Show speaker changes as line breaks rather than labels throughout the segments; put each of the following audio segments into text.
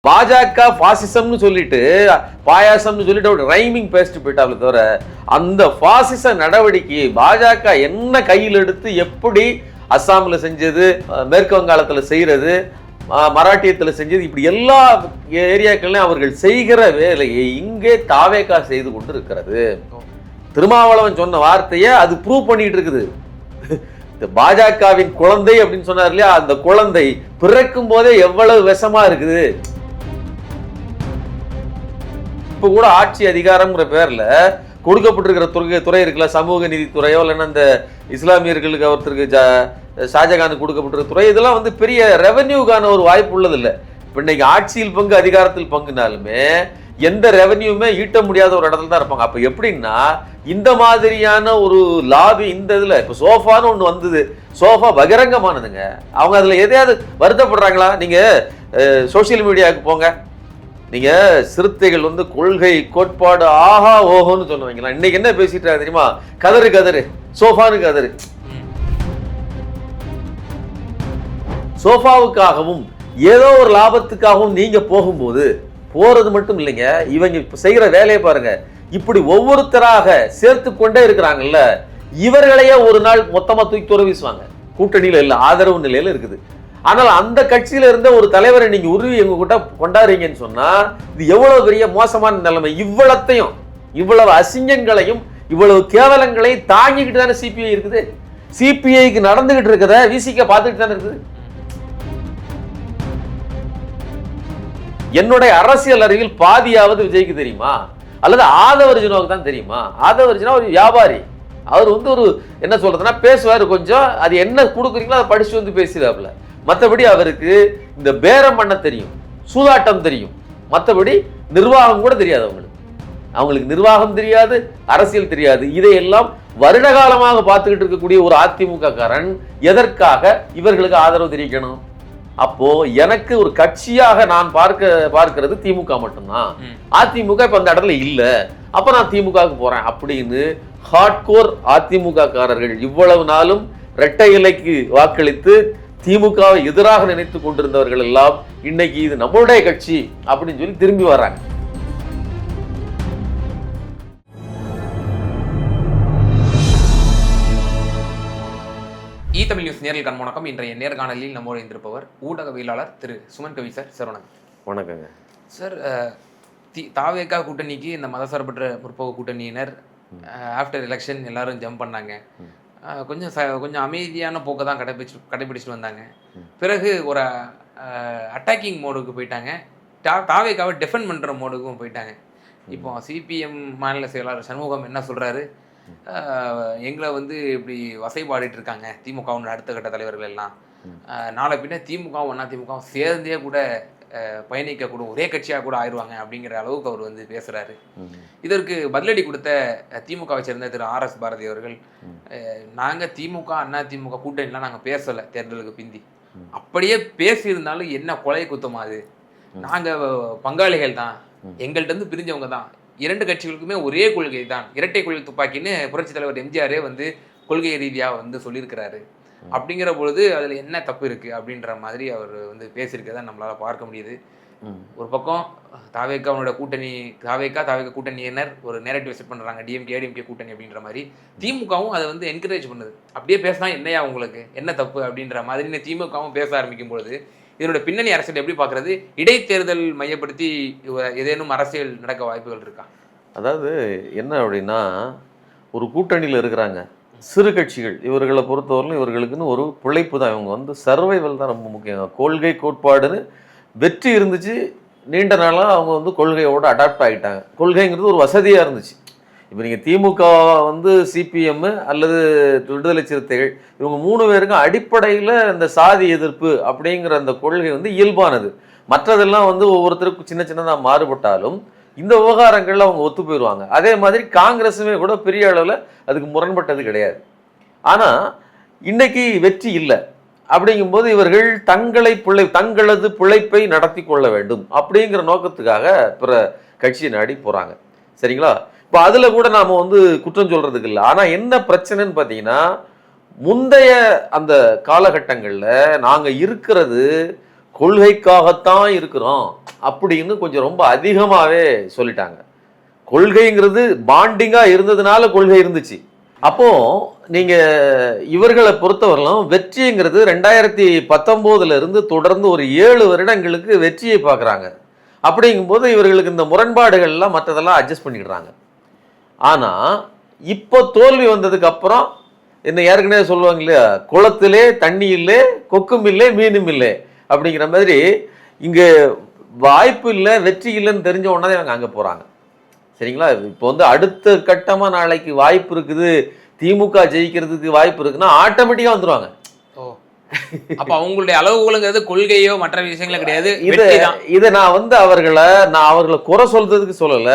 பாஜக பாசிசம்னு சொல்லிட்டு பாயாசம்னு சொல்லிட்டு ஒரு ரைமிங் பேசிட்டு போயிட்டாங்களே தவிர அந்த பாசிச நடவடிக்கையை பாஜக என்ன கையில் எடுத்து எப்படி அஸ்ஸாம்ல செஞ்சது, மேற்கு வங்காளத்தில் செய்யறது, மராட்டியத்தில் செஞ்சது, இப்படி எல்லா ஏரியாக்கள்லையும் அவர்கள் செய்கிற வேலையை இங்கே தாவேகா செய்து கொண்டு இருக்கிறது. திருமாவளவன் சொன்ன வார்த்தையை அது ப்ரூவ் பண்ணிட்டு இருக்குது. பாஜகவின் குழந்தை அப்படின்னு சொன்னார் இல்லையா, அந்த குழந்தை பிறக்கும் போதே எவ்வளவு விஷமா இருக்குது. இப்ப கூட ஆட்சி அதிகாரம்ங்கிற பேர்ல கொடுக்கப்பட்டிருக்கிற துறை இருக்குல்ல, சமூக நீதித்துறையோ இல்லைன்னா இந்த இஸ்லாமியர்களுக்கு ஒருத்தருக்கு ஷாஜகானுக்கு கொடுக்கப்பட்டிருக்கிற துறை, இதெல்லாம் வந்து பெரிய ரெவன்யூக்கான ஒரு வாய்ப்பு உள்ளது இல்லை. இப்ப இன்னைக்கு ஆட்சியில் பங்கு அதிகாரத்தில் பங்குனாலுமே எந்த ரெவன்யூமே ஈட்ட முடியாத ஒரு இடத்துல தான் இருப்பாங்க. அப்ப எப்படின்னா இந்த மாதிரியான ஒரு லாபி இந்த இதுல இப்ப சோஃபான்னு ஒண்ணு வந்தது, சோஃபா பகிரங்கமானதுங்க. அவங்க அதுல எதையாவது வருத்தப்படுறாங்களா? நீங்க சோசியல் மீடியாவுக்கு போங்க, நீங்க சிறுத்தைகள் வந்து கொள்கை கோட்பாடு ஆஹா ஓஹோன்னு சொல்லுவீங்களா? இன்னைக்கு என்ன பேசிட்டு தெரியுமா? கதறு கதறு, சோஃபானு கதறு. சோஃபாவுக்காகவும் ஏதோ ஒரு லாபத்துக்காகவும் நீங்க போகும்போது போறது மட்டும் இல்லைங்க, இவங்க இப்ப செய்யற வேலையை பாருங்க. இப்படி ஒவ்வொருத்தராக சேர்த்து கொண்டே இருக்கிறாங்கல்ல, இவர்களையே ஒரு நாள் மொத்தமா தூக்கி துற வீசுவாங்க. கூட்டணியில இல்ல, ஆதரவு நிலையில இருக்குது. ஆனால் அந்த கட்சியில இருந்த ஒரு தலைவரை நீங்க உருவி எங்க கிட்ட கொண்டாடுறீங்கன்னு சொன்னா இது எவ்வளவு பெரிய மோசமான நிலைமை. இவ்வளத்தையும், இவ்வளவு அசிங்கங்களையும் இவ்வளவு கேவலங்களையும் தாங்கிக்கிட்டு தானே சிபிஐ இருக்குது. சிபிஐக்கு நடந்துகிட்டு இருக்கிறத விசிக பார்த்துக்கிட்டு தானே இருக்குது. என்னுடைய அரசியல் அறிவில் பாதியாவது விஜய்க்கு தெரியுமா, அல்லது ஆதவர்ஜுனாவுக்கு தான் தெரியுமா? ஆதவர்ஜுனா ஒரு வியாபாரி. அவர் வந்து ஒரு என்ன சொல்றதுன்னா பேசுவாரு, கொஞ்சம் அது என்ன கொடுக்குறீங்களோ அதை படிச்சு வந்து பேசுவாப்புல. மற்றபடி அவருக்கு இந்த பேரம் பண்ண தெரியும், சூதாட்டம் தெரியும், மற்றபடி நிர்வாகம் கூட தெரியாது அவங்களுக்கு நிர்வாகம் தெரியாது, அரசியல் தெரியாது. இதையெல்லாம் வருட காலமாக பார்த்துக்கிட்டு இருக்கக்கூடிய ஒரு அதிமுக காரன் எதற்காக இவர்களுக்கு ஆதரவு தெரிவிக்கணும்? அப்போ எனக்கு ஒரு கட்சியாக நான் பார்க்கிறது திமுக மட்டும்தான். அதிமுக இப்ப அந்த இடத்துல இல்ல, அப்ப நான் திமுகவுக்கு போறேன் அப்படின்னு ஹார்ட்கோர் அதிமுக காரர்கள் இவ்வளவு நாளும் இரட்டை இலைக்கு வாக்களித்து திமுகவை எதிராக நினைத்து கொண்டிருந்தவர்கள் எல்லாம் இன்னைக்கு இது நம்மளுடைய கட்சி அப்படின்னு சொல்லி திரும்பி வர்றாங்க.
தமிழ் நியூஸ் நேரில் கண்வணக்கம். இன்றைய நேர்காணலில் நம்மோடு இருந்திருப்பவர் ஊடகவியலாளர் திரு சுமன் கவி சார். சார் வணக்கம்.
வணக்கங்க
சார். தாவேகா கூட்டணிக்கு இந்த மதசார்பற்ற முற்போக்கு கூட்டணியினர் ஆஃப்டர் எலெக்ஷன் எல்லாரும் ஜம்ப் பண்ணாங்க. கொஞ்சம் அமைதியான போக்கை தான் கடைபிடிச்சிட்டு வந்தாங்க. பிறகு ஒரு அட்டாக்கிங் மோடுக்கு போயிட்டாங்க, தாவேகாவை டிஃபெண்ட் பண்ணுற மோடுக்கும் போயிட்டாங்க. இப்போ சிபிஎம் மாநில செயலாளர் சண்முகம் என்ன சொல்கிறாரு, எங்களை வந்து இப்படி வசைபாடிட்டு இருக்காங்க திமுகவோட அடுத்த கட்ட தலைவர்கள் எல்லாம், நாளை பின்ன திமுகவும் அதிமுகவும் சேர்ந்தே கூட பயணிக்கக்கூட ஒரே கட்சியாக கூட ஆயிடுவாங்க அப்படிங்கிற அளவுக்கு அவர் வந்து பேசுகிறாரு. இதற்கு பதிலடி கொடுத்த திமுகவை சேர்ந்த திரு RS பாரதி அவர்கள், நாங்கள் திமுக அதிமுக கூட்டணிலாம் நாங்கள் பேசலை தேர்தலுக்கு பிந்தி, அப்படியே பேசியிருந்தாலும் என்ன கொலை குத்தமாது, நாங்கள் பங்காளிகள் தான், எங்கள்கிட்ட இருந்து பிரிஞ்சவங்க தான், இரண்டு கட்சிகளுக்குமே ஒரே கொள்கை தான், இரட்டை கொள்கை துப்பாக்கின்னு புரட்சி தலைவர் எம்ஜிஆரே வந்து கொள்கை ரீதியாக வந்து சொல்லியிருக்கிறாரு. அப்படிங்கிற பொழுது அதில் என்ன தப்பு இருக்குது அப்படின்ற மாதிரி அவர் வந்து பேசியிருக்கதான் நம்மளால் பார்க்க முடியுது. ஒரு பக்கம் தாவேகாவோட கூட்டணி, தாவேகா கூட்டணியினர் ஒரு நேரட்டிவ் செட் பண்ணுறாங்க, டிஎம்கே ஏடிஎம்கே கூட்டணி அப்படின்ற மாதிரி. திமுகவும் அதை வந்து என்கரேஜ் பண்ணுது, அப்படியே பேசினா என்னையா உங்களுக்கு என்ன தப்பு அப்படின்ற மாதிரி திமுகவும் பேச ஆரம்பிக்கும் பொழுது இதனோட பின்னணி அரசியல் எப்படி பார்க்கறது? இடைத்தேர்தல் மையப்படுத்தி ஏதேனும் அரசியல் நடக்க வாய்ப்புகள் இருக்கா?
அதாவது என்ன அப்படின்னா, ஒரு கூட்டணியில் இருக்கிறாங்க சிறு கட்சிகள், இவர்களை பொறுத்தவரையிலும் இவர்களுக்குன்னு ஒரு பிழைப்பு தான், இவங்க வந்து சர்வைவல் தான் ரொம்ப முக்கியம். கொள்கை கோட்பாடுன்னு வெற்றி இருந்துச்சு, நீண்ட நாளாக அவங்க வந்து கொள்கையோடு அடாப்ட் ஆகிட்டாங்க. கொள்கைங்கிறது ஒரு வசதியாக இருந்துச்சு. இப்போ நீங்கள் திமுக வந்து சிபிஎம் அல்லது விடுதலை சிறுத்தைகள் இவங்க 3 பேருக்கும் அடிப்படையில் இந்த சாதி எதிர்ப்பு அப்படிங்கிற அந்த கொள்கை வந்து இயல்பானது. மற்றதெல்லாம் வந்து ஒவ்வொருத்தருக்கும் சின்ன சின்னதாக மாறுபட்டாலும் இந்த விவகாரங்களில் அவங்க ஒத்து போயிடுவாங்க. அதே மாதிரி காங்கிரஸுமே கூட பெரிய அளவில் அதுக்கு முரண்பட்டது கிடையாது. ஆனால் இன்னைக்கு வெற்றி இல்லை அப்படிங்கும்போது இவர்கள் தங்களது பிழைப்பை நடத்தி கொள்ள வேண்டும் அப்படிங்கிற நோக்கத்துக்காக பிற கட்சியை நாடி போகிறாங்க. சரிங்களா? இப்போ அதில் கூட நாம் வந்து குற்றம் சொல்கிறதுக்கு இல்லை. ஆனால் என்ன பிரச்சனைன்னு பார்த்தீங்கன்னா, முந்தைய அந்த காலகட்டங்களில் நாங்கள் இருக்கிறது கொள்கைக்காகத்தான் இருக்கிறோம் அப்படின்னு கொஞ்சம் ரொம்ப அதிகமாகவே சொல்லிட்டாங்க. கொள்கைங்கிறது பாண்டிங்காக இருந்ததுனால கொள்கை இருந்துச்சு. அப்போ நீங்க இவர்களை பொறுத்தவரையிலும் வெற்றிங்கிறது 2019 இருந்து தொடர்ந்து ஒரு 7 வருடங்களுக்கு வெற்றியை பார்க்குறாங்க. அப்படிங்கும்போது இவர்களுக்கு இந்த முரண்பாடுகள்லாம் மற்றதெல்லாம் அட்ஜஸ்ட் பண்ணிடுறாங்க. ஆனால் இப்போ தோல்வி வந்ததுக்கு அப்புறம் என்ன ஏற்கனவே சொல்லுவாங்க இல்லையா, குளத்திலே தண்ணி இல்லை, கொக்கும் இல்லை, மீனும் இல்லை அப்படிங்கிற மாதிரி இங்கே வாய்ப்பு இல்லை, வெற்றி இல்லைன்னு தெரிஞ்ச உடனே இவங்க அங்கே போகிறாங்க. சரிங்களா? இப்போ வந்து அடுத்த கட்டமாக நாளைக்கு வாய்ப்பு இருக்குது, திமுக ஜெயிக்கிறதுக்கு வாய்ப்பு இருக்குன்னா ஆட்டோமேட்டிக்காக வந்துடுவாங்க.
அப்ப அவங்களுடைய அளவுகோலுங்கிறது கொள்கையோ மற்ற விஷயங்களும் கிடையாது.
இதை நான் வந்து அவர்களை குறை சொல்றதுக்கு சொல்லல.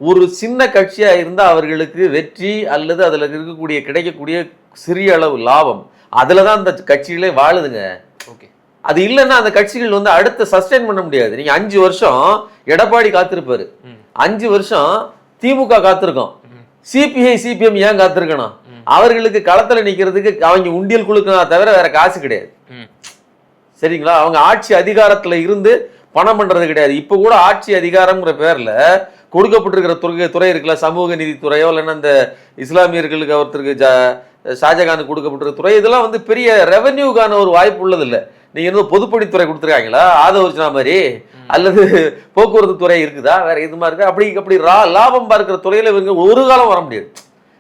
ஒரு சின்ன கட்சியா இருந்தா அவர்களுக்கு வெற்றி அல்லது அதுல இருக்கக்கூடிய கிடைக்கக்கூடிய சிறிய அளவு லாபம் அதுலதான் அந்த கட்சிகளே வாழுதுங்க. அது இல்லைன்னா அந்த கட்சிகள் வந்து அடுத்த சஸ்டெயின் பண்ண முடியாது. நீங்க 5 வருஷம் எடப்பாடி காத்திருப்பாரு, 5 வருஷம் திமுக காத்திருக்கோம், சிபிஐ சிபிஎம் ஏன் காத்திருக்கணும்? அவர்களுக்கு களத்துல நிக்கிறதுக்கு அவங்க உண்டியல் குழுக்கினா தவிர வேற காசு கிடையாது. சரிங்களா? அவங்க ஆட்சி அதிகாரத்துல இருந்து பணம் பண்றது கிடையாது. இப்ப கூட ஆட்சி அதிகாரம்ங்கிற பேர்ல கொடுக்கப்பட்டிருக்கிற துறை இருக்குல்ல, சமூக நீதித்துறையோ இல்லைன்னா இந்த இஸ்லாமியர்களுக்கு ஒருத்தருக்கு ஷாஜகானுக்கு கொடுக்கப்பட்டிருக்கிற துறை, இதெல்லாம் வந்து பெரிய ரெவன்யூக்கான ஒரு வாய்ப்பு உள்ளது இல்லை. நீங்க என்ன பொதுப்பணித்துறை கொடுத்துருக்காங்களா ஆதவர்ஜனா மாதிரி, அல்லது போக்குவரத்து துறை இருக்குதா, வேற இது மாதிரி இருக்கா? அப்படி லாபம் பார்க்கிற துறையில இவங்க ஒரு காலம் வர முடியாது.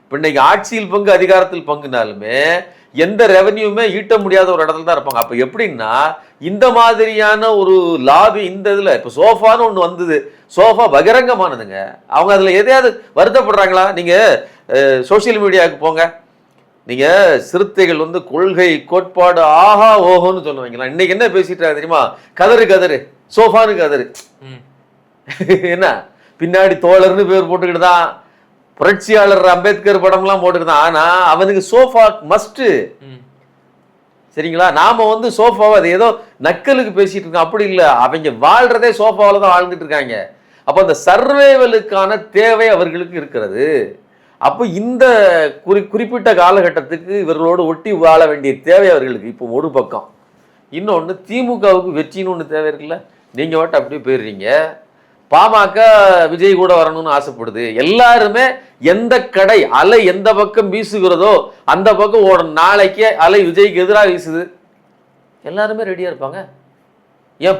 இப்போ இன்னைக்கு ஆட்சியில் பங்கு அதிகாரத்தில் பங்குனாலுமே எந்த ரெவன்யூமே ஈட்ட முடியாத ஒரு இடத்துல தான் இருப்பாங்க. அப்போ எப்படின்னா இந்த மாதிரியான ஒரு லாபி இந்த இதில் இப்போ சோஃபான்னு ஒன்று வந்தது, சோஃபா பகிரங்கமானதுங்க. அவங்க அதில் எதையாவது வருத்தப்படுறாங்களா? நீங்கள் சோசியல் மீடியாவுக்கு போங்க, நீங்கள் சிறுத்தைகள் வந்து கொள்கை கோட்பாடு ஆஹா ஓஹோன்னு சொல்லுவீங்களா? இன்னைக்கு என்ன பேசிட்டு தெரியுமா? கதறு சோஃபான்னு கதறு. என்ன பின்னாடி தோழர்னு பேர் போட்டுக்கிட்டு தான், புரட்சியாளர் அம்பேத்கர் படம்லாம் போட்டுக்கிட்டான். ஆனா அவனுக்கு சோஃபா மஸ்ட். சரிங்களா? நாம வந்து சோஃபாவை அது ஏதோ நக்கலுக்கு பேசிட்டு இருக்கோம், அப்படி இல்லை. அவங்க வாழ்றதே சோஃபாவில் தான் வாழ்ந்துட்டு இருக்காங்க. அப்போ அந்த சர்வைவலுக்கான தேவை அவர்களுக்கு இருக்கிறது. அப்போ இந்த குறிப்பிட்ட காலகட்டத்துக்கு இவர்களோடு ஒட்டி வாழ வேண்டிய தேவை அவர்களுக்கு இப்போ ஒரு பக்கம். இன்னொன்று திமுகவுக்கு வெற்றின்னு ஒன்று தேவை இருக்குல்ல. நீங்கள் மட்டும் அப்படியே போயிடுறீங்க. பாமக விஜய் கூட வரணும்னு ஆசைப்படுது. எல்லாருமே எந்த கடை அலை எந்த பக்கம் வீசுகிறதோ அந்த பக்கம் ஓடும். நாளைக்கே அலை விஜய்க்கு எதிராக வீசுது, எல்லாருமே ரெடியா இருப்பாங்க. ஏன்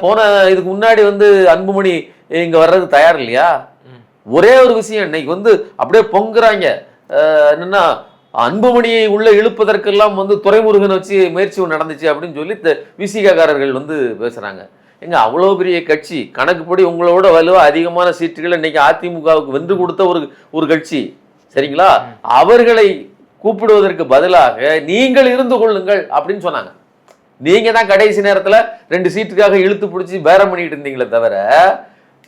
இதுக்கு முன்னாடி வந்து அன்புமணி இங்க வர்றது தயார் இல்லையா? ஒரே ஒரு விஷயம், இன்னைக்கு வந்து அப்படியே பொங்குறாங்க. என்னன்னா அன்புமணியை உள்ள இழுப்பதற்கெல்லாம் வந்து துரைமுருகன் வச்சு முயற்சி நடந்துச்சு அப்படின்னு சொல்லி விசிகாரர்கள் வந்து பேசுறாங்க. எங்க அவ்வளோ பெரிய கட்சி, கணக்குப்படி உங்களோட வலுவா அதிகமான சீட்டுகள் இன்னைக்கு அதிமுகவுக்கு வென்று கொடுத்த ஒரு கட்சி. சரிங்களா? அவர்களை கூப்பிடுவதற்கு பதிலாக நீங்கள் இருந்து கொள்ளுங்கள் அப்படின்னு சொன்னாங்க. நீங்க தான் கடைசி நேரத்துல 2 சீட்டுக்காக இழுத்து பிடிச்சி பேரம் பண்ணிட்டு இருந்தீங்களே தவிர,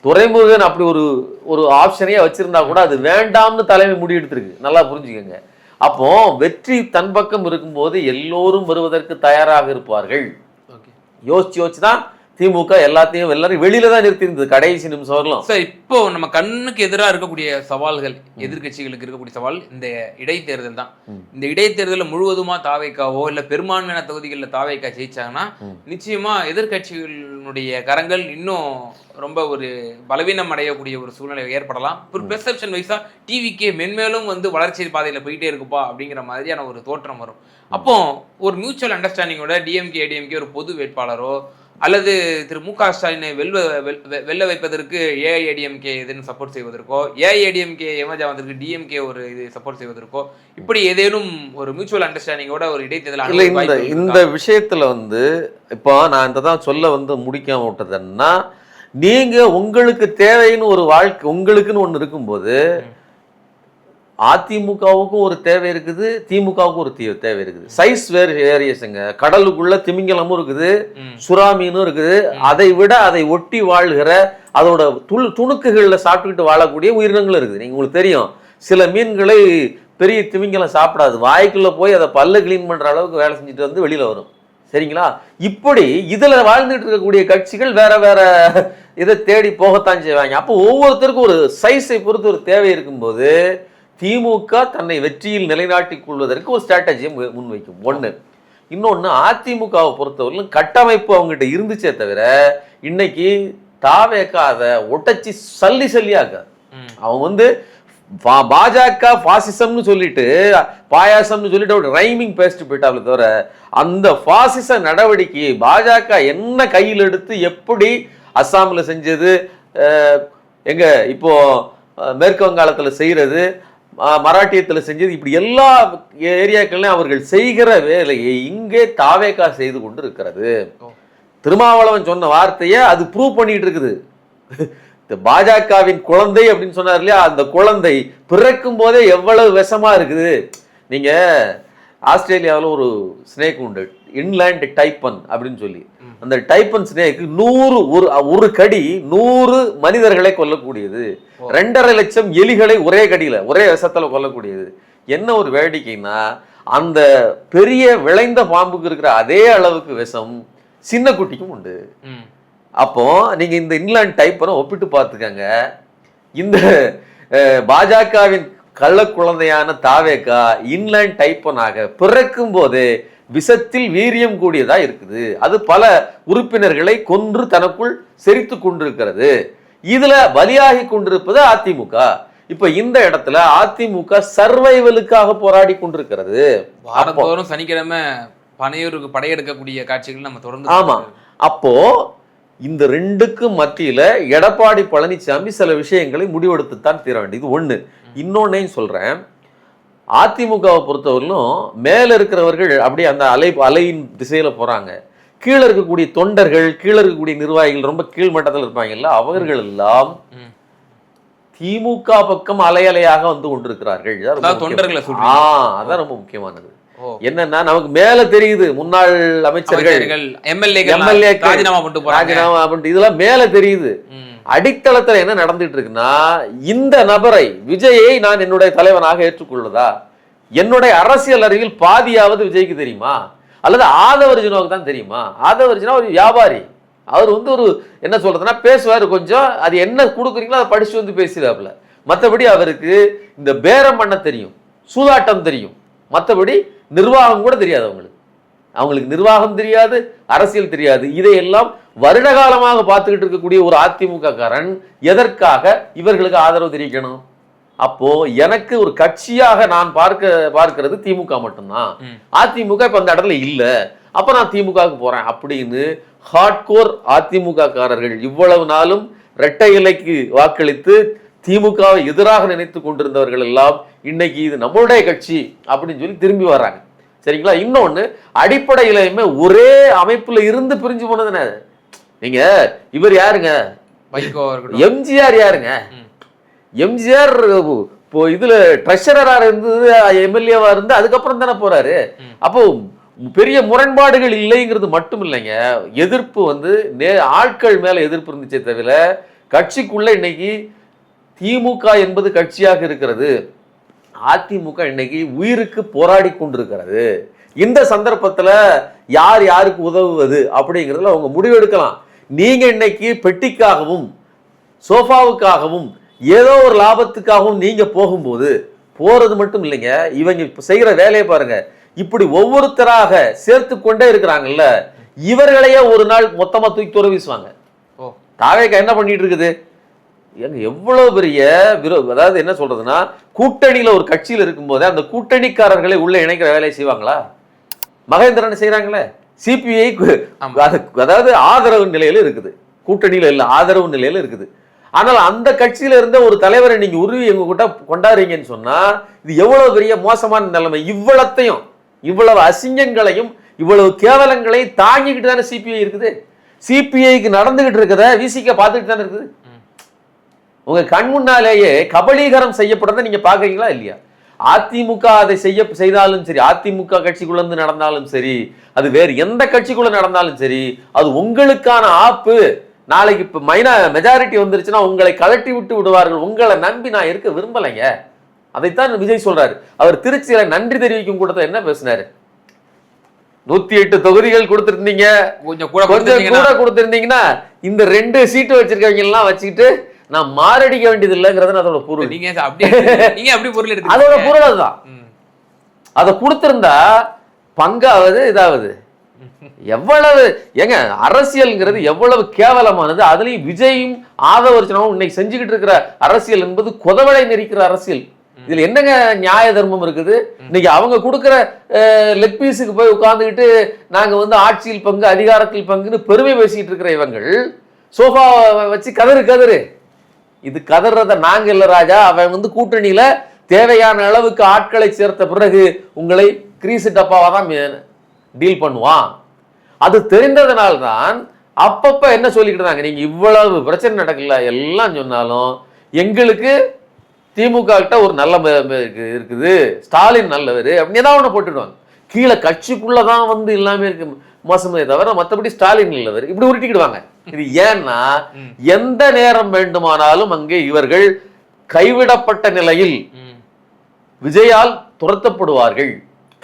துரைமுருகன் அப்படி ஒரு ஆப்ஷனையே வச்சிருந்தா கூட அது வேண்டாம்னு தலைமை முடிவெடுத்திருக்கு. நல்லா புரிஞ்சுக்கங்க. அப்போ வெற்றி தன் பக்கம் இருக்கும்போது எல்லோரும் வருவதற்கு தயாராக இருப்பார்கள். யோசிச்சு தான் திமுக எல்லாத்தையும் எல்லாரும் வெளியில தான் நிறுத்தி இருந்தது கடைசி நிமிஷம் வரலாம்.
சார், இப்போ நம்ம கண்ணுக்கு எதிராக இருக்கக்கூடிய சவால்கள், எதிர்கட்சிகளுக்கு இருக்கக்கூடிய சவால் இந்த இடைத்தேர்தல் தான். இந்த இடைத்தேர்தலில் முழுவதுமா தாவேக்காவோ இல்ல பெரும்பான்மையான தொகுதிகளில் தாவேக்கா ஜெயிச்சாங்கன்னா நிச்சயமா எதிர்கட்சிகளுடைய கரங்கள் இன்னும் ரொம்ப ஒரு பலவீனம் அடையக்கூடிய ஒரு சூழ்நிலை ஏற்படலாம். ஒரு பெர்செப்ஷன் வைஸா டிவிக்கே மென்மேலும் வந்து வளர்ச்சி பாதையில போயிட்டே இருக்குப்பா அப்படிங்கிற மாதிரியான ஒரு தோற்றம் வரும். அப்போ ஒரு மியூச்சுவல் அண்டர்ஸ்டாண்டிங்கோட டிஎம்கே ஏடிஎம்கே ஒரு பொது வேட்பாளரோ அல்லது திரு மு க ஸ்டாலினை வெல்ல வைப்பதற்கு ஏஐஏடிஎம்கே இதுன்னு சப்போர்ட் செய்வதற்கோ, ஏஐஏடிஎம்கே எமஜாவதற்கு டிஎம்கே ஒரு இது சப்போர்ட் செய்வதற்கோ, இப்படி ஏதேனும் ஒரு மியூச்சுவல் அண்டர்ஸ்டாண்டிங்கோட ஒரு இடைத்தேர்தல்
இந்த விஷயத்துல வந்து இப்போ நான் இந்த தான் சொல்ல வந்து முடிக்காம விட்டதுன்னா, நீங்க உங்களுக்கு தேவைன்னு ஒரு வாழ்க்கை உங்களுக்குன்னு ஒன்று இருக்கும்போது அதிமுகவுக்கும் ஒரு தேவை இருக்குது, திமுகவுக்கும் ஒரு தேவை இருக்குது. சைஸ் வேரியேஷங்க. கடலுக்குள்ள திமிங்கலமும் இருக்குது, சுறாமீனும் இருக்குது. அதை விட அதை ஒட்டி வாழ்கிற அதோட துணுக்குகள்ல சாப்பிட்டுக்கிட்டு வாழக்கூடிய உயிரினங்களும் இருக்குது. நீங்க உங்களுக்கு தெரியும், சில மீன்களை பெரிய திமிங்கலம் சாப்பிடாது, வாய்க்குள்ள போய் அதை பல்ல கிளீன் பண்ற அளவுக்கு வேலை செஞ்சுட்டு வந்து வெளியில வரும். சரிங்களா? இப்படி இதுல வாழ்ந்துட்டு இருக்கக்கூடிய கட்சிகள் வேற வேற இதை தேடி போகத்தான் செய்வாங்க. அப்போ ஒவ்வொருத்தருக்கும் ஒரு சைஸை பொறுத்து ஒரு தேவை இருக்கும்போது திமுக தன்னை வெற்றியில் நிலைநாட்டிக் கொள்வதற்கு ஒரு ஸ்ட்ராட்டஜியை முன்வைக்கும். ஒன்று. இன்னொன்று, அதிமுகவை பொறுத்தவரையிலும் கட்டமைப்பு அவங்ககிட்ட இருந்துச்சே தவிர இன்னைக்கு தாவேக்கா அதை ஒட்டச்சி சல்லி சல்லியாக்க. அவன் வந்து பாஜக பாசிசம்னு சொல்லிட்டு பாயாசம்னு சொல்லிட்டு ஒரு ரைமிங் பேசிட்டு போயிட்டாப்ல தவிர அந்த பாசிச நடவடிக்கையை பாஜக என்ன கையில் எடுத்து எப்படி அஸ்ஸாம்ல செஞ்சது, எங்க இப்போ மேற்கு வங்காளத்துல செய்யறது, மராட்டியத்துல செஞ்சது, இப்படி எல்லா ஏரியாக்கள்லையும் அவர்கள் செய்கிற வேலையை இங்கே தாவேக்கா செய்து கொண்டு இருக்கிறது. திருமாவளவன் சொன்ன வார்த்தையை அது ப்ரூவ் பண்ணிட்டு இருக்குது. பாஜகவின் குழந்தை அப்படின்னு சொன்னார் இல்லையா, அந்த குழந்தை பிறக்கும் போதே எவ்வளவு விஷமா இருக்குது. நீங்க ஆஸ்திரேலியாவில் ஒரு ஸ்னேக் உண்டு, இன்லேண்ட் டைப்பன் அப்படின்னு சொல்லி. அந்த டைப்பன் ஸ்னேக் 100 ஒரு கடி 100 மனிதர்களை கொல்லக்கூடியது, 2.5 லட்சம் எலிகளை ஒரே கடியில ஒரே விஷத்துல கொல்லக்கூடியது. என்ன ஒரு வேடிக்கைன்னா, அந்த பெரிய விளைந்த பாம்புக்கு இருக்கிற அதே அளவுக்கு விஷம் சின்ன குட்டிக்கும் உண்டு. அப்போ நீங்க இந்த இன்லேண்ட் டைப்பனை ஒப்பிட்டு பார்த்துக்கங்க. இந்த பாஜகவின் கள்ள குழந்தையான தாவேக்கா இன்லேண்ட் டைப்பனாக பிறக்கும் போதே விஷத்தில் வீரியம் கூடியதா இருக்குது. அது பல உறுப்பினர்களை கொன்று தனக்குள் செரித்து கொண்டிருக்கிறது. இதுல பலியாகி கொண்டிருப்பது அதிமுக. இப்ப இந்த இடத்துல அதிமுக சர்வைவலுக்காக போராடி கொண்டிருக்கிறது.
வாரந்தோறும் சனிக்கிழமை பனையூருக்கு படையெடுக்கக்கூடிய காட்சிகள் நம்ம தொடர்ந்து.
ஆமா, அப்போ இந்த ரெண்டுக்கும் மத்தியில எடப்பாடி பழனிசாமி சில விஷயங்களை முடிவெடுத்துத்தான் தீர வேண்டியது ஒண்ணு. இன்னொன்னையும் சொல்றேன், அதிமுகவை பொறுத்தவரையிலும் மேல இருக்கிறவர்கள் அப்படியே அந்த அலையின் திசையில போறாங்க. கீழே இருக்கக்கூடிய தொண்டர்கள், கீழே இருக்கக்கூடிய நிர்வாகிகள், ரொம்ப கீழ்மட்டத்தில் இருப்பாங்கல்ல, அவர்கள் எல்லாம் திமுக பக்கம் அலையாக வந்து கொண்டிருக்கிறார்கள். அதான் ரொம்ப முக்கியமானது. என்னன்னா, நமக்கு மேல தெரியுது முன்னாள் அமைச்சர்கள், எம்எல்ஏ ராஜினாமா பண்ணிட்டு இதெல்லாம் மேல தெரியுது. அடித்தளத்துல என்ன நடந்துட்டு இருக்குன்னா, இந்த நபரை விஜயை நான் என்னுடைய தலைவனாக ஏற்றுக்கொள்வதா? என்னுடைய அரசியல் அறிவில் பாதியாவது விஜய்க்கு தெரியுமா, அல்லது ஆதவர்ஜுனாவுக்கு தான் தெரியுமா? ஆதவர்ஜுனா ஒரு வியாபாரி, அவர் வந்து ஒரு என்ன சொல்றதுன்னா பேசுவாரு கொஞ்சம், அது என்ன கொடுக்குறீங்களோ அதை படிச்சு வந்து பேசுவாப்புல. மற்றபடி அவருக்கு இந்த பேரம் பண்ண தெரியும், சூதாட்டம் தெரியும், மற்றபடி நிர்வாகம் கூட தெரியாது. அவங்களுக்கு நிர்வாகம் தெரியாது, அரசியல் தெரியாது. இதையெல்லாம் வருட காலமாக பார்த்துக்கிட்டு இருக்கக்கூடிய ஒரு அதிமுக காரன் எதற்காக இவர்களுக்கு ஆதரவு தெரிவிக்கணும்? அப்போ எனக்கு ஒரு கட்சியாக நான் பார்க்கிறது திமுக மட்டும்தான். அதிமுக இப்ப அந்த இடத்துல இல்ல, அப்ப நான் திமுகவுக்கு போறேன் அப்படின்னு ஹார்ட்கோர் அதிமுக காரர்கள் இவ்வளவு நாளும் இரட்டை இலைக்கு வாக்களித்து திமுகவை எதிராக நினைத்து கொண்டிருந்தவர்கள் எல்லாம் இன்னைக்கு இது நம்மளுடைய கட்சி அப்படின்னு சொல்லி திரும்பி வர்றாங்க. சரிங்களா? இன்னொன்னு, அடிப்படையிலுமே ஒரே அமைப்புல இருந்து பிரிஞ்சு போனதுன்னு. நீங்க இவர் யாருங்க, எம்ஜிஆர் யாருங்க? எம்ஜிஆர் இப்போ இதுல ட்ரெஷரரா இருந்தது, எம்எல்ஏவா இருந்து அதுக்கப்புறம் தானே போறாரு. அப்போ பெரிய முரண்பாடுகள் இல்லைங்கிறது மட்டும் இல்லைங்க, எதிர்ப்பு வந்து ஆட்கள் மேல எதிர்ப்பு இருந்துச்சே தவிர கட்சிக்குள்ள இன்னைக்கு திமுக என்பது கட்சியாக இருக்கிறது, அதிமுக இன்னைக்கு உயிருக்கு போராடி கொண்டிருக்கிறது. இந்த சந்தர்ப்பத்துல யார் யாருக்கு உதவுவது அப்படிங்கிறதுல அவங்க முடிவெடுக்கலாம். நீங்க இன்னைக்கு பெட்டிக்காகவும் சோஃபாவுக்காகவும் ஏதோ ஒரு லாபத்துக்காகவும் நீங்க போகும்போது போறது மட்டும் இல்லைங்க, இவங்க இப்ப செய்யற வேலையை பாருங்க. இப்படி ஒவ்வொருத்தராக சேர்த்து கொண்டே இருக்கிறாங்கல்ல, இவர்களையே ஒரு நாள் மொத்தமா தூக்கி துற வீசுவாங்க. தாவேக்கா என்ன பண்ணிட்டு இருக்குது? எவ்வளவு பெரிய அதாவது என்ன சொல்றதுன்னா, கூட்டணியில ஒரு கட்சியில் இருக்கும் போதே அந்த கூட்டணிக்காரர்களை உள்ள இணைக்கிற வேலையை செய்வாங்களா? மகேந்திரன் செய்யறாங்களே. சிபிஐ அதாவது ஆதரவு நிலையில இருக்குது, கூட்டணியில இல்ல ஆதரவு நிலையில இருக்குது. ஆனால் அந்த கட்சியில இருந்த ஒரு தலைவரை நீங்க உருவி எங்க கிட்ட கொண்டாடுறீங்கன்னு சொன்னா இது எவ்வளவு பெரிய மோசமான நிலைமை. இவ்வளத்தையும் இவ்வளவு அசிங்கங்களையும் இவ்வளவு கேவலங்களையும் தாங்கிக்கிட்டு தானே சிபிஐ இருக்குது. சிபிஐக்கு நடந்துகிட்டு இருக்கிறத விசிக பார்த்துக்கிட்டு தானே இருக்குது. உங்க கண் முன்னாலேயே கபலீகரம் செய்யப்படுறத நீங்க பாக்குறீங்களா இல்லையா? அதிமுக அதை செய்தாலும் சரி, அதிமுக கட்சிக்குள்ள இருந்து நடந்தாலும் சரி, அது வேறு எந்த கட்சிக்குள்ள நடந்தாலும் சரி, அது உங்களுக்கான ஆப்பு. நாளைக்கு இப்ப மெஜாரிட்டி வந்துருச்சுன்னா உங்களை கலட்டி விட்டு விடுவார்கள். உங்களை நம்பி நான் இருக்க விரும்பலைங்க. அதைத்தான் விஜய் சொல்றாரு. அவர் திருச்சியில நன்றி தெரிவிக்கும் கூட்டத்தில் என்ன பேசினாரு? 108 தொகுதிகள் கொடுத்திருந்தீங்க, கொஞ்சம் கூட கொடுத்திருந்தீங்கன்னா இந்த 2 சீட்டு வச்சிருக்கவங்க எல்லாம் வச்சுக்கிட்டு நான் மாரடிக்க வேண்டியது இல்லைங்கிறது அதோட பொருள். அதோட பொருள் அதுதான். அதை கொடுத்திருந்தா பங்காவது இதாவது எவ்வளவு ஏங்க அரசியல்ங்கிறது எவ்வளவு கேவலமானது. அதுலயும் விஜயும் ஆதவர்ச்சனாவும் இன்னைக்கு செஞ்சுக்கிட்டு இருக்கிற அரசியல் என்பது கொதவளை நெரிக்கிற அரசியல். இதுல என்னங்க நியாய தர்மம் இருக்குது? இன்னைக்கு அவங்க கொடுக்குற லெக் பீஸுக்கு போய் உட்கார்ந்துக்கிட்டு நாங்க வந்து ஆட்சியில் பங்கு அதிகாரத்தில் பங்குன்னு பெருமை பேசிக்கிட்டு இருக்கிற இவங்கள் சோஃபா வச்சு கதறு. இது கதறத நாங்க இல்ல ராஜா. அவன் வந்து கூட்டணியில தேவையான அளவுக்கு ஆட்களை சேர்த்த பிறகு உங்களை கிரீசு டப்பாவா தான் டீல் பண்ணுவான். அது தெரிந்ததனால்தான் அப்பப்ப என்ன சொல்லிக்கிட்டு இருந்தாங்க, நீங்க இவ்வளவு பிரச்சனை நடக்கல எல்லாம் சொன்னாலும் எங்களுக்கு திமுக கிட்ட ஒரு நல்ல இருக்குது, ஸ்டாலின் நல்லவர் அப்படின்னு ஏதாவது ஒண்ணு போட்டுடுவாங்க. கீழே கட்சிக்குள்ளதான் வந்து எல்லாமே இருக்கு மோசமே தவிர மற்றபடி ஸ்டாலின் நல்லவர் இப்படி உருட்டிக்கிடுவாங்க. இது ஏன்னா எந்த நேரம் வேண்டுமானாலும் அங்கே இவர்கள் கைவிடப்பட்ட நிலையில் விஜயால் துரத்தப்படுவார்கள்,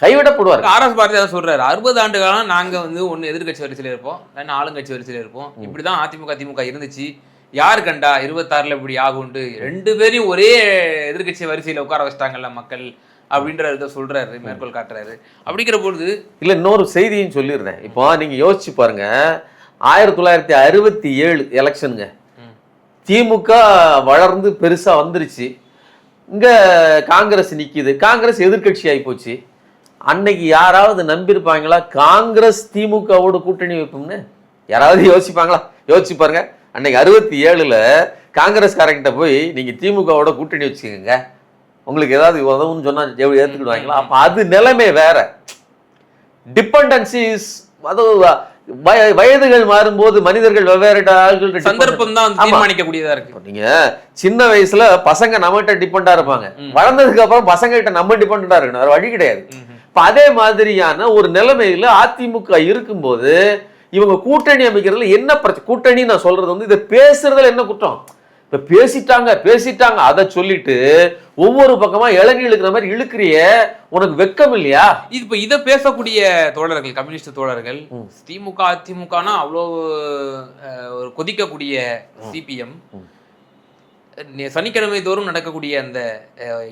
கைவிடப்படுவார்கள்.
ஆர்எஸ் பாரதி சொல்றாரு 60 ஆண்டு காலம் நாங்க வந்து ஒன்னு எதிர்கட்சி வரிசையில இருப்போம், இல்லைன்னா ஆளுங்கட்சி வரிசையில இருப்போம். இப்படிதான் அதிமுக திமுக இருந்துச்சு. யார் கண்டா 26ல இப்படி ஆகும்ட்டு 2 பேரையும் ஒரே எதிர்கட்சி வரிசையில உட்கார வச்சிட்டாங்கல்ல மக்கள் அப்படின்ற இதை சொல்றாரு, மேற்கோள் காட்டுறாரு. அப்படிங்கிற பொழுது
இல்ல இன்னொரு செய்தியும் சொல்லிடுறேன். இப்போ நீங்க யோசிச்சு பாருங்க, 1967 எலெக்ஷனுங்க, திமுக வளர்ந்து பெருசா வந்துருச்சு, இங்க காங்கிரஸ் நிக்குது, காங்கிரஸ் எதிர்கட்சி ஆகி போச்சு. அன்னைக்கு யாராவது நம்பியிருப்பாங்களா காங்கிரஸ் திமுகவோட கூட்டணி வைப்போம்னு? யாராவது யோசிப்பாங்களா? யோசிச்சு பாருங்க. அன்னைக்கு 67ல காங்கிரஸ்காரங்கிட்ட போய் நீங்க திமுகவோட கூட்டணி வச்சுக்கோங்க, உங்களுக்கு ஏதாவது உதவுன்னு சொன்னா ஏத்துக்கிடுவாங்களா? அப்ப அது நிலைமை வேற. டிபெண்டன்சிஸ், அது வயதுகள் மாறும்போது மனிதர்கள் வெவ்வேறு
சந்தர்ப்பம் தான் தீர்மானிக்கக்கூடியதா இருக்கு.
நீங்க சின்ன வயசுல பசங்க நம்மகிட்ட டிபெண்டா இருப்பாங்க, வளர்ந்ததுக்கு அப்புறம் பசங்க கிட்ட நம்ம டிபெண்டா இருக்கணும், வேற வழி கிடையாது. இப்ப அதே மாதிரியான ஒரு நிலைமையில அதிமுக இருக்கும்போது இவங்க கூட்டணி அமைக்கிறதுல என்ன பிரச்சனை? கூட்டணி நான் சொல்றது வந்து இதை பேசுறதுல என்ன குற்றம்? இப்ப பேசிட்டாங்க அதை சொல்லிட்டு ஒவ்வொரு பக்கமா இளநீ இழுக்கிற மாதிரி இழுக்கிறிய, உனக்கு வெக்கம் இல்லையா?
இப்ப இதை பேசக்கூடிய தோழர்கள், கம்யூனிஸ்ட் தோழர்கள், திமுக அதிமுகனா அவ்வளோ ஒரு கொதிக்கக்கூடிய சிபிஎம் சனிக்கிழமை தோறும் நடக்கக்கூடிய அந்த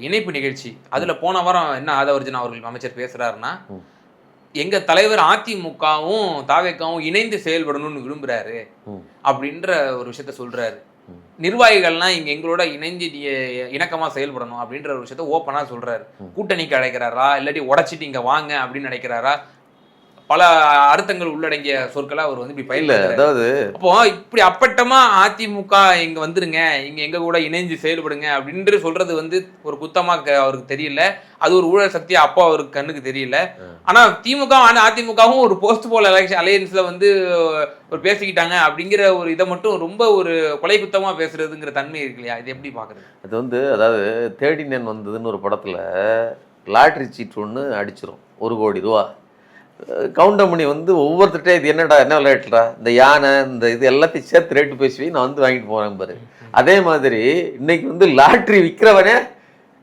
இணைப்பு நிகழ்ச்சி, அதுல போன வாரம் என்ன ஆதவர்ஜன் அவர்கள் அமைச்சர் பேசுறாருன்னா, எங்க தலைவர் அதிமுகவும் தாவேக்காவும் இணைந்து செயல்படணும்னு விரும்புறாரு அப்படின்ற ஒரு விஷயத்த சொல்றாரு. நிர்வாகிகள்லாம் இங்க எங்களோட இணைந்து இணக்கமா செயல்படணும் அப்படின்ற ஒரு விஷயத்த ஓப்பனா சொல்றாரு. கூட்டணிக்கு அழைக்கிறாரா, இல்லாட்டி உடைச்சிட்டு இங்க வாங்க அப்படின்னு நினைக்கிறாரா? பல அர்த்தங்கள் உள்ளடங்கிய சொற்களை அவர் வந்து இப்படி பயில.
அதாவது
அப்போ இப்படி அப்பட்டமா அதிமுக இங்க வந்துருங்க, இங்க எங்க கூட இணைஞ்சு செயல்படுங்க அப்படின்னு சொல்றது வந்து ஒரு குத்தமா அவருக்கு தெரியல. அது ஒரு ஊழல் சக்தியா அப்போ அவருக்கு கண்ணுக்கு தெரியல. ஆனா திமுக அதிமுகவும் ஒரு போஸ்ட் போல் எலெக்ஷன் அலையன்ஸ்ல வந்து ஒரு பேசிக்கிட்டாங்க அப்படிங்கிற ஒரு இதை மட்டும் ரொம்ப ஒரு கொலை குத்தமா பேசுறதுங்கிற தன்மை இருக்கு இல்லையா? இது எப்படி பாக்குறது?
அது வந்து அதாவது 39 வந்ததுன்னு ஒரு படத்துல லாட்ரி சீட் ஒன்று அடிச்சிரும், 1 கோடி ரூபா. கவுண்டமணி வந்து ஒவ்வொருத்தட்டே இது என்னடா என்ன ரேட்லா, இந்த யானை இந்த இது எல்லாத்தையும் சேர்த்து ரேட்டு பேசி நான் வந்து வாங்கிட்டு போறேன் பாரு. அதே மாதிரி இன்னைக்கு வந்து லாட்ரி விற்கிறவனே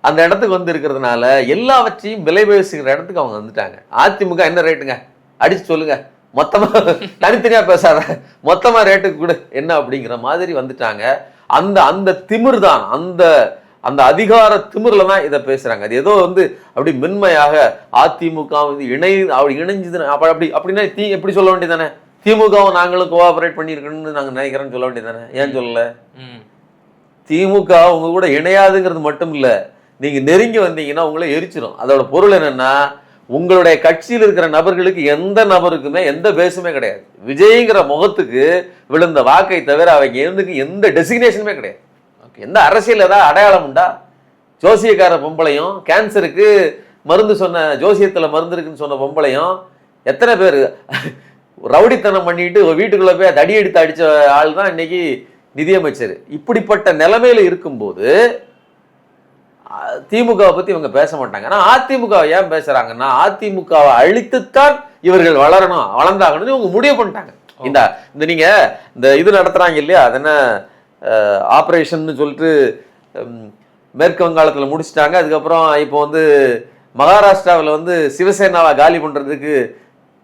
அந்த இடத்துக்கு வந்து இருக்கிறதுனால எல்லாவற்றையும் விலை பேசுகிற இடத்துக்கு அவங்க வந்துட்டாங்க. அதிமுக என்ன ரேட்டுங்க அடிச்சு சொல்லுங்க, மொத்தமா தனித்தனியா பேசாத, மொத்தமா ரேட்டுக்கு கூட என்ன அப்படிங்கிற மாதிரி வந்துட்டாங்க. அந்த அந்த திமிர் தான், அந்த அந்த அதிகார திமிர்ல தான் இதை பேசுறாங்க. அது ஏதோ வந்து அப்படி மென்மையாக அதிமுக வந்து அப்படி இணைஞ்சது அப்படின்னா எப்படி சொல்ல வேண்டியதானே, திமுகவும் நாங்களும் கோஆபரேட் பண்ணியிருக்கணும்னு நாங்க நினைக்கிறோன்னு சொல்ல வேண்டியதானே? ஏன் சொல்லல? திமுக உங்க கூட இணையாதுங்கிறது மட்டும் இல்ல, நீங்க நெருங்கி வந்தீங்கன்னா உங்களை எரிச்சிடும். அதோட பொருள் என்னன்னா, உங்களுடைய கட்சியில் இருக்கிற நபர்களுக்கு எந்த நபருக்குமே எந்த பேசுமே கிடையாது. விஜய்ங்கிற முகத்துக்கு விழுந்த வாக்கை தவிர அவங்க எந்த டெசிக்னேஷனுமே கிடையாது. எந்த அரசியல் ஏதாவது அடையாளம் உண்டா? ஜோசியக்கார பொம்பளையும், கேன்சருக்கு மருந்து சொன்ன ஜோசியத்தில் மருந்து இருக்குன்னு சொன்ன பொம்பளையும், எத்தனை பேர் ரவுடித்தனம் பண்ணிட்டு வீட்டுக்குள்ள போய் தடி எடுத்து அடிச்ச ஆள் தான் இன்னைக்கு நிதியமைச்சர். இப்படிப்பட்ட நிலைமையில இருக்கும்போது திமுகவை பத்தி இவங்க பேச மாட்டாங்க. ஆனா அதிமுக ஏன் பேசுறாங்கன்னா, அதிமுகவை அழித்துத்தான் இவர்கள் வளர்ந்தாகணும்னு இவங்க முடிவு பண்ணிட்டாங்க. இந்த நீங்க இந்த இது நடத்துறாங்க இல்லையா, அது என்ன ஆப்ரேஷன் சொல்லிட்டு மேற்கு வங்காளத்தில் முடிச்சிட்டாங்க. அதுக்கப்புறம் இப்போ வந்து மகாராஷ்டிராவில் வந்து சிவசேனாவை காலி பண்றதுக்கு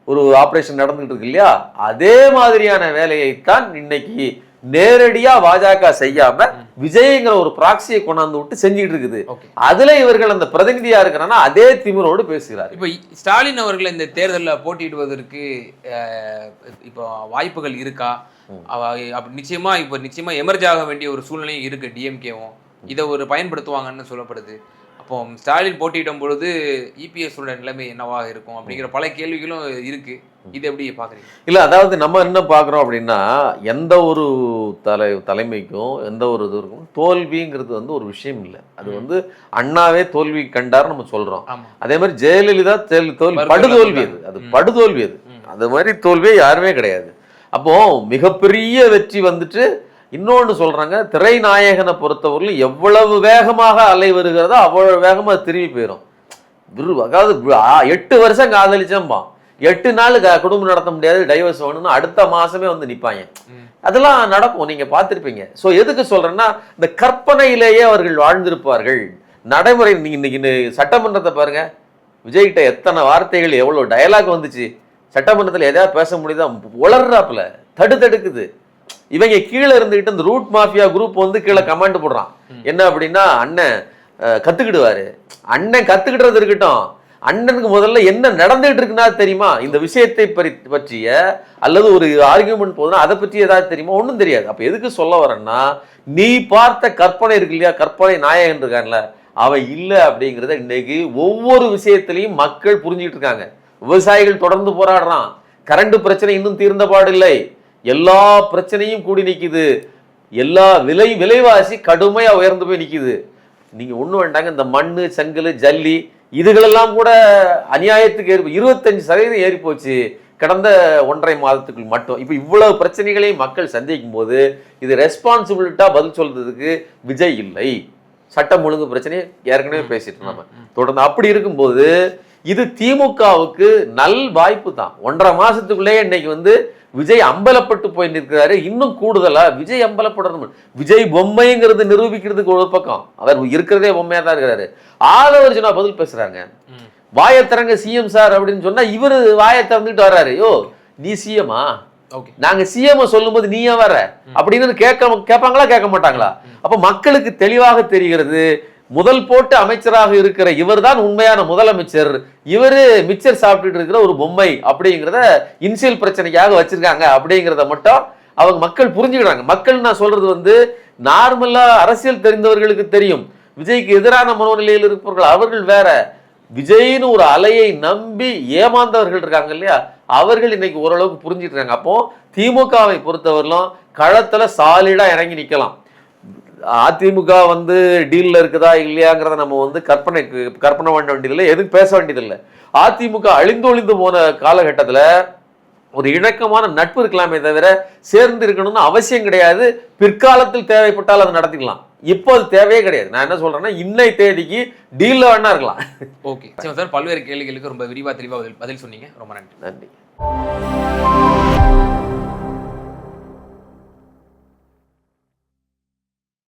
ஒரு ஆப்ரேஷன் நடந்துகிட்டு இருக்கு இல்லையா, அதே மாதிரியான வேலையைத்தான் இன்னைக்கு நேரடியா பாஜக செய்யாம விஜய்ங்கிற ஒரு ப்ராக்சியை கொண்டாந்து விட்டு செஞ்சுட்டு இருக்குது.
ஓகே,
அதுல இவர்கள் அந்த பிரதிநிதியா இருக்கிறான்னா அதே திமிரோடு பேசுகிறார்.
இப்போ ஸ்டாலின் அவர்கள் இந்த தேர்தலில் போட்டியிடுவதற்கு இப்போ வாய்ப்புகள் இருக்கா? அப்படி நிச்சயமா எமர்ஜ் ஆக வேண்டிய ஒரு சூழ்நிலையும் இருக்கு டிஎம்கேவும். இதை ஒரு பயன்படுத்துவாங்கன்னு சொல்லப்படுது. அப்போ ஸ்டாலின் போட்டியிடும் பொழுது இபிஎஸ் நிலைமை என்னவாக இருக்கும் அப்படிங்கிற பல கேள்விகளும் இருக்கு. இது எப்படி பாக்குறீங்க?
இல்ல, அதாவது நம்ம என்ன பாக்குறோம் அப்படின்னா, எந்த ஒரு தலைமைக்கும் எந்த ஒரு இது இருக்கும் தோல்விங்கிறது வந்து ஒரு விஷயம் இல்லை. அது வந்து அண்ணாவே தோல்வி கண்டார் நம்ம சொல்றோம். அதே மாதிரி ஜெயலலிதா தோல்வி படுதோல்வி, அது படுதோல்வி. அது மாதிரி தோல்வியே யாருமே கிடையாது. அப்போ மிகப்பெரிய வெற்றி வந்துட்டு இன்னொன்று சொல்றாங்க, திரைநாயகனை பொறுத்தவரையிலும் எவ்வளவு வேகமாக அலை வருகிறதோ அவ்வளவு வேகமாக திரும்பி போயிடும். அதாவது 8 வருஷம் காதலிச்சம்பா, 8 நாள் குடும்பம் நடத்த முடியாது, டைவர்ஸ் வேணும்னு அடுத்த மாசமே வந்து நிற்பாங்க. அதெல்லாம் நடக்கும், நீங்க பார்த்துருப்பீங்க. ஸோ எதுக்கு சொல்றேன்னா, இந்த கற்பனையிலேயே அவர்கள் வாழ்ந்திருப்பார்கள். நடைமுறை நீங்க இன்னைக்கு சட்டமன்றத்தை பாருங்க, விஜய்கிட்ட எத்தனை வார்த்தைகள் எவ்வளோ டயலாக் வந்துச்சு. சட்டமன்றத்தில் எதையாவது பேச முடியுதா? உளர்றாப்புல, தடுக்குது. இவங்க கீழே இருந்துகிட்டு இந்த ரூட் மாஃபியா குரூப் வந்து கீழே கமெண்ட் போடுறான். என்ன அப்படின்னா, அண்ணன் கத்துக்கிடுவாரு. அண்ணன் கத்துக்கிட்டுறது இருக்கட்டும், அண்ணனுக்கு முதல்ல என்ன நடந்துகிட்டு இருக்குன்னா தெரியுமா? இந்த விஷயத்தை பற்றிய அல்லது ஒரு ஆர்கியூமெண்ட் போதுன்னா அதை பற்றி ஏதாவது தெரியுமா? ஒன்றும் தெரியாது. அப்போ எதுக்கு சொல்ல வரேன்னா, நீ பார்த்த கற்பனை இருக்கு இல்லையா, கற்பனை நாயகன் இருக்கான்ல, அவன் இல்லை அப்படிங்கிறத இன்னைக்கு ஒவ்வொரு விஷயத்திலையும் மக்கள் புரிஞ்சுக்கிட்டு இருக்காங்க. விவசாயிகள் தொடர்ந்து போராடுறான். கரண்ட் பிரச்சனை இன்னும் தீர்ந்த பாடில்லை. எல்லா பிரச்சனையும் கூடி நிற்குது. எல்லா விலைவாசி கடுமையா உயர்ந்து போய் நிற்குது. நீங்க ஒண்ணு வேண்டாங்க, இந்த மண்ணு செங்கல் ஜல்லி இதுகளெல்லாம் கூட அநியாயத்துக்கு 25% ஏறி போச்சு கடந்த 1.5 மாதத்துக்குள் மட்டும். இப்போ இவ்வளவு பிரச்சனைகளையும் மக்கள் சந்திக்கும் போது இது ரெஸ்பான்சிபிலிட்டா பதில் சொல்றதுக்கு விஜய் இல்லை. சட்டம் ஒழுங்கு பிரச்சனையை ஏற்கனவே பேசிட்டு நம்ம தொடர்ந்து. அப்படி இருக்கும்போது இது திமுகவுக்கு நல் வாய்ப்பு தான். 1.5 மாசத்துக்குள்ளேயே இன்னைக்கு வந்து விஜய் அம்பலப்பட்டு போய் நிற்கிறாரு. இன்னும் கூடுதலா விஜய் அம்பலப்படுறது, விஜய் பொம்மைங்கிறது நிரூபிக்கிறதுக்கு ஒரு பக்கம், அவர் இருக்கிறதே பொம்மையா தான் இருக்கிறாரு. ஆதவர்ஜுனா பதில் பேசுறாங்க, வாயத்திறங்க சிஎம் சார் அப்படின்னு சொன்னா இவரு வாயை திறந்துட்டு வர்றாரு. யோ நீ சிஎம்மா, நாங்க சிஎம் சொல்லும் போது நீயே வர அப்படின்னு கேட்பாங்களா கேட்க மாட்டாங்களா? அப்ப மக்களுக்கு தெளிவாக தெரிகிறது, முதல் போட்டு அமைச்சராக இருக்கிற இவர் தான் உண்மையான முதலமைச்சர், இவரு மிச்சர் சாப்பிட்டுட்டு இருக்கிற ஒரு பொம்மை அப்படிங்கிறத இன்சியல் பிரச்சனைக்காக வச்சிருக்காங்க அப்படிங்கிறத மட்டும் அவங்க மக்கள் புரிஞ்சுக்கிறாங்க. மக்கள் நான் சொல்றது வந்து நார்மலா அரசியல் தெரிந்தவர்களுக்கு தெரியும். விஜய்க்கு எதிரான மனோநிலையில் இருப்பவர்கள் அவர்கள் வேற. விஜய்னு ஒரு அலையை நம்பி ஏமாந்தவர்கள் இருக்காங்க இல்லையா, அவர்கள் இன்னைக்கு ஓரளவுக்கு புரிஞ்சுட்டு இருக்காங்க. அப்போ திமுகவை பொறுத்தவரையிலும் களத்துல சாலிடா இறங்கி நிக்கலாம். அதிமுக வந்து டீல்ல இருக்குதா இல்லையாங்கிறத நம்ம வந்து கற்பனை பண்ண வேண்டியதில்லை, எதுக்கு பேச வேண்டியதில்லை. அதிமுக அழிந்தொழிந்து போன காலகட்டத்துல ஒரு இணக்கமான நட்பு இருக்கலாமே தவிர சேர்ந்து இருக்கணும்னு அவசியம் கிடையாது. பிற்காலத்தில் தேவைப்பட்டால் அதை நடத்திக்கலாம். இப்போ அது தேவையே கிடையாது. நான் என்ன சொல்றேன்னா, இன்னை தேதிக்கு டீல்ல வேணா இருக்கலாம்.
ஓகே சார், பல்வேறு கேள்விகளுக்கு ரொம்ப விரிவா தெளிவா பதில் சொன்னீங்க. ரொம்ப நன்றி.
நன்றி.